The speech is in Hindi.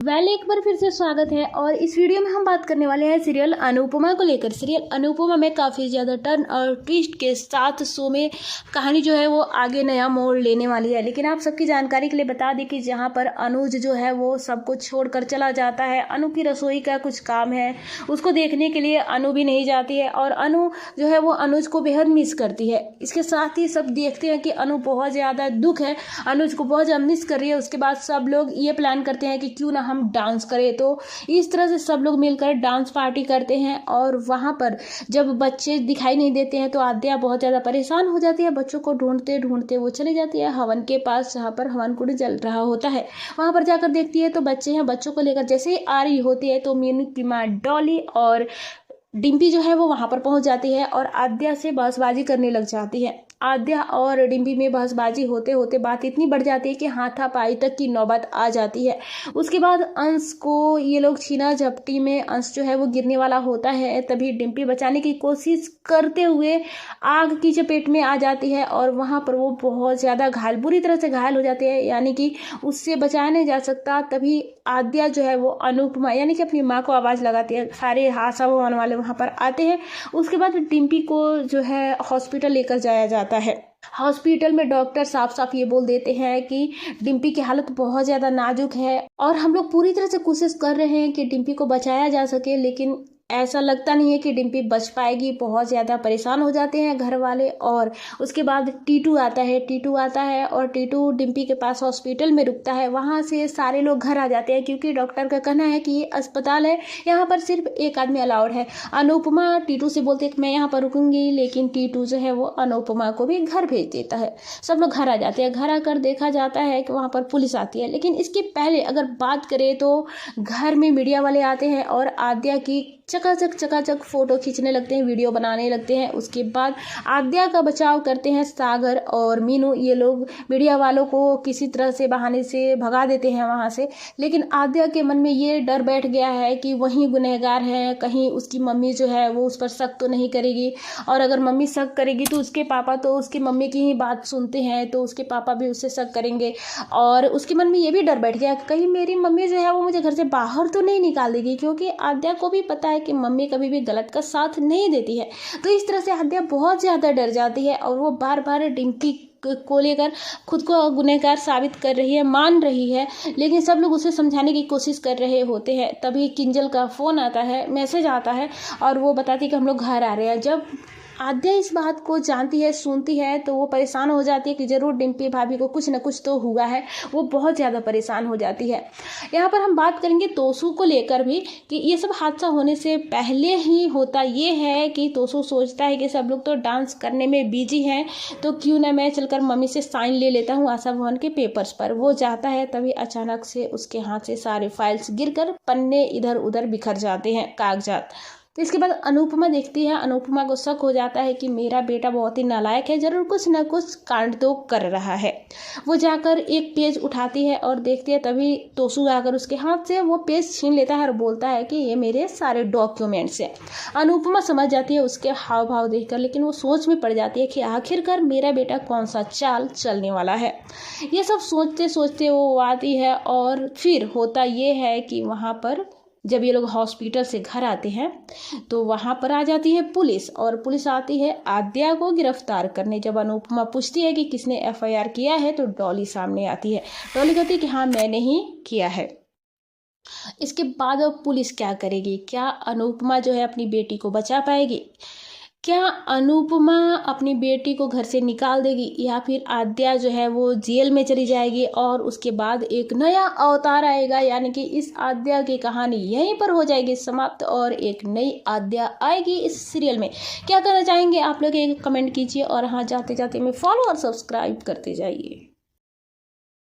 एक बार फिर से स्वागत है और इस वीडियो में हम बात करने वाले हैं सीरियल अनुपमा को लेकर। सीरियल अनुपमा में काफ़ी ज़्यादा टर्न और ट्विस्ट के साथ शो में कहानी जो है वो आगे नया मोड़ लेने वाली है। लेकिन आप सबकी जानकारी के लिए बता दें कि जहां पर अनुज जो है वो सब कुछ छोड़कर चला जाता है, अनु की रसोई का कुछ काम है, उसको देखने के लिए अनु भी नहीं जाती है और अनु जो है वो अनुज को बेहद मिस करती है। इसके साथ ही सब देखते हैं कि अनु बहुत ज़्यादा दुख है, अनुज को बहुत ज़्यादा मिस कर रही है। उसके बाद सब लोग ये प्लान करते हैं कि क्यों ना हम डांस करें। तो इस तरह से सब लोग मिलकर डांस पार्टी करते हैं और वहां पर जब बच्चे दिखाई नहीं देते हैं तो आद्या बहुत ज़्यादा परेशान हो जाती है। बच्चों को ढूंढते ढूंढते वो चली जाती है हवन के पास, जहाँ पर हवन कुंड जल रहा होता है। वहां पर जाकर देखती है तो बच्चे हैं, बच्चों को लेकर जैसे ही आ रही होती है तो मीनू की माँ डॉली और डिम्पी जो है वो वहां पर पहुंच जाती है और आद्या से बहसबाजी करने लग जाती है। आद्या और डिम्पी में बहसबाजी होते होते बात इतनी बढ़ जाती है कि हाथापाई तक की नौबत आ जाती है। उसके बाद अंश को ये लोग छीना झपटी में अंश जो है वो गिरने वाला होता है। तभी डिम्पी बचाने की कोशिश करते हुए आग की चपेट में आ जाती है और वहां पर वो बहुत ज़्यादा घायल, बुरी तरह से घायल हो जाती है, यानी कि उससे बचाया नहीं जा सकता। तभी आद्या जो है वो अनुपमा यानी कि अपनी माँ को आवाज़ लगाती है। सारे हादसा होने वाले वहाँ पर आते हैं। उसके बाद डिम्पी को जो है हॉस्पिटल लेकर जाया जाता है। हॉस्पिटल में डॉक्टर साफ साफ ये बोल देते हैं कि डिम्पी की हालत बहुत ज़्यादा नाजुक है और हम लोग पूरी तरह से कोशिश कर रहे हैं कि डिम्पी को बचाया जा सके, लेकिन ऐसा लगता नहीं है कि डिम्पी बच पाएगी। बहुत ज़्यादा परेशान हो जाते हैं घर वाले। और उसके बाद टीटू आता है और टीटू डिम्पी के पास हॉस्पिटल में रुकता है। वहाँ से सारे लोग घर आ जाते हैं क्योंकि डॉक्टर का कहना है कि ये अस्पताल है, यहाँ पर सिर्फ एक आदमी अलाउड है। अनुपमा टीटू से बोलते हैं कि मैं यहाँ पर रुकूंगी, लेकिन टीटू जो है वो अनुपमा को भी घर भेज देता है। सब लोग घर आ जाते हैं। घर आकर देखा जाता है कि वहाँ पर पुलिस आती है। लेकिन इसके पहले अगर बात करें तो घर में मीडिया वाले आते हैं और आद्या की चकाचक फोटो खींचने लगते हैं, वीडियो बनाने लगते हैं। उसके बाद आद्या का बचाव करते हैं सागर और मीनू। ये लोग मीडिया वालों को किसी तरह से बहाने से भगा देते हैं वहाँ से। लेकिन आद्या के मन में ये डर बैठ गया है कि वही गुनहगार है, कहीं उसकी मम्मी जो है वो उस पर शक तो नहीं करेगी, और अगर मम्मी शक करेगी तो उसके पापा तो उसकी मम्मी की ही बात सुनते हैं, तो उसके पापा भी उससे शक करेंगे। और उसके मन में ये भी डर बैठ गया कि कहीं मेरी मम्मी जो है वो मुझे घर से बाहर तो नहीं निकाल देगी, क्योंकि आद्या को भी पता है कि मम्मी कभी भी गलत का साथ नहीं देती है। तो इस तरह से आद्या बहुत ज़्यादा डर जाती है और वो बार बार डिम्पी को लेकर खुद को गुनहगार साबित कर रही है, मान रही है, लेकिन सब लोग उसे समझाने की कोशिश कर रहे होते हैं। तभी किंजल का फ़ोन आता है, मैसेज आता है और वो बताती है कि हम लोग घर आ रहे हैं। जब आद्या इस बात को जानती है, सुनती है, तो वो परेशान हो जाती है कि ज़रूर डिम्पी भाभी को कुछ न कुछ तो हुआ है। वो बहुत ज़्यादा परेशान हो जाती है। यहाँ पर हम बात करेंगे तोसू को लेकर भी कि ये सब हादसा होने से पहले ही होता ये है कि तोसू सोचता है कि सब लोग तो डांस करने में बिजी हैं, तो क्यों ना मैं चलकर मम्मी से साइन ले लेता हूँ आशा भवन के पेपर्स पर। वो जाता है, तभी अचानक से उसके हाथ से सारे फाइल्स गिरकर पन्ने इधर उधर बिखर जाते हैं, कागजात। तो इसके बाद अनुपमा देखती है। अनुपमा को शक हो जाता है कि मेरा बेटा बहुत ही नालायक है, जरूर कुछ न कुछ कांड तो कर रहा है। वो जाकर एक पेज उठाती है और देखती है, तभी तोसू आकर उसके हाथ से वो पेज छीन लेता है और बोलता है कि ये मेरे सारे डॉक्यूमेंट्स हैं। अनुपमा समझ जाती है उसके हाव भाव देखकर, लेकिन वो सोच में पड़ जाती है कि आखिरकार मेरा बेटा कौन सा चाल चलने वाला है। ये सब सोचते सोचते वो आती है और फिर होता ये है कि वहाँ पर जब ये लोग हॉस्पिटल से घर आते हैं तो वहाँ पर आ जाती है पुलिस, और पुलिस आती है आद्या को गिरफ्तार करने। जब अनुपमा पूछती है कि किसने एफआईआर किया है तो डॉली सामने आती है। डॉली कहती है कि हाँ मैंने ही किया है। इसके बाद अब पुलिस क्या करेगी? क्या अनुपमा जो है अपनी बेटी को बचा पाएगी? क्या अनुपमा अपनी बेटी को घर से निकाल देगी, या फिर आद्या जो है वो जेल में चली जाएगी और उसके बाद एक नया अवतार आएगा, यानी कि इस आद्या की कहानी यहीं पर हो जाएगी समाप्त और एक नई आद्या आएगी इस सीरियल में? क्या करना चाहेंगे आप लोग? एक कमेंट कीजिए और हाँ जाते जाते में फॉलो और सब्सक्राइब करते जाइए।